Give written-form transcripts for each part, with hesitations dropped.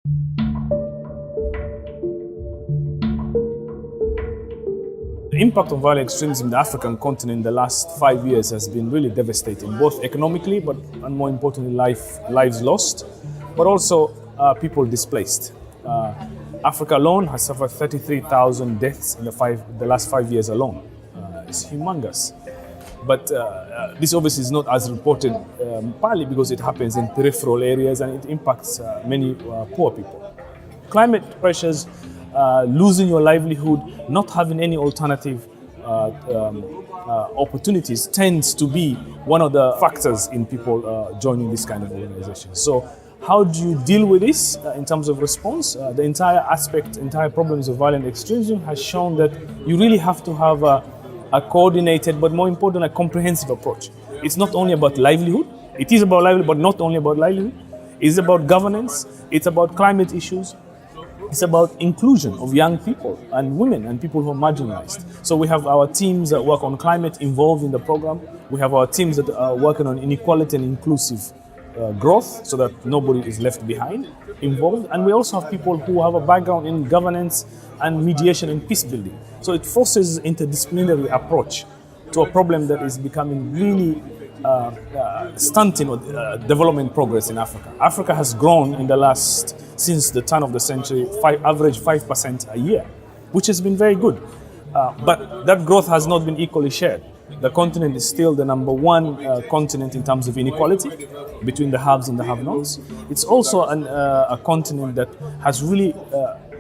The impact of violent extremism in the African continent in the last 5 years has been really devastating, both economically, and more importantly, lives lost, but also people displaced. Africa alone has suffered 33,000 deaths in the last 5 years alone. It's humongous. But this obviously is not as reported, partly because it happens in peripheral areas and it impacts many poor people. Climate pressures, losing your livelihood, not having any alternative opportunities tends to be one of the factors in people joining this kind of organization. So how do you deal with this in terms of response? The entire problems of violent extremism has shown that you really have to have a coordinated, but more important, a comprehensive approach. It's not only about livelihood. It is about livelihood, but not only about livelihood. It's about governance. It's about climate issues. It's about inclusion of young people and women and people who are marginalized. So we have our teams that work on climate involved in the program. We have our teams that are working on inequality and inclusive growth so that nobody is left behind involved. And we also have people who have a background in governance and mediation and peace building. So it forces interdisciplinary approach to a problem that is becoming really stunting development progress in Africa. Africa has grown since the turn of the century, average 5% a year, which has been very good. But that growth has not been equally shared. The continent is still the number one continent in terms of inequality between the haves and the have-nots. It's also a continent that has really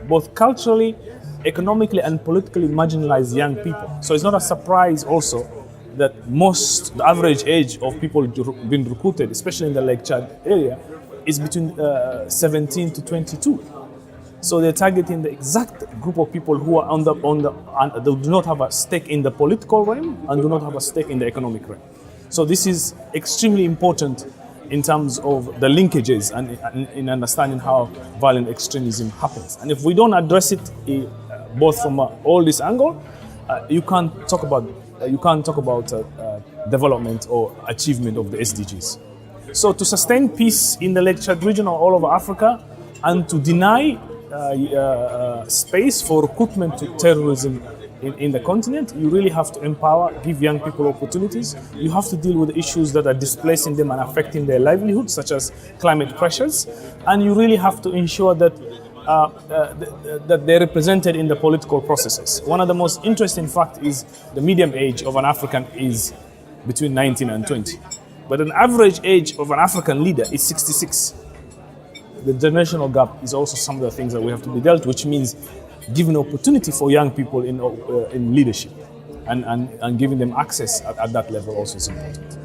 both culturally, economically and politically marginalized young people. So it's not a surprise also that the average age of people being recruited, especially in the Lake Chad area, is between 17 to 22. So they're targeting the exact group of people who are they do not have a stake in the political realm and do not have a stake in the economic realm. So this is extremely important in terms of the linkages and in understanding how violent extremism happens. And if we don't address it both from all this angle, you can't talk about development or achievement of the SDGs. So to sustain peace in the Lake Chad region or all over Africa, and to deny space for recruitment to terrorism in the continent, you really have to empower, give young people opportunities. You have to deal with issues that are displacing them and affecting their livelihood, such as climate pressures. And you really have to ensure that that they're represented in the political processes. One of the most interesting facts is the median age of an African is between 19 and 20. But an average age of an African leader is 66. The generational gap is also some of the things that we have to be dealt with, which means giving opportunity for young people in leadership and giving them access at that level also is important.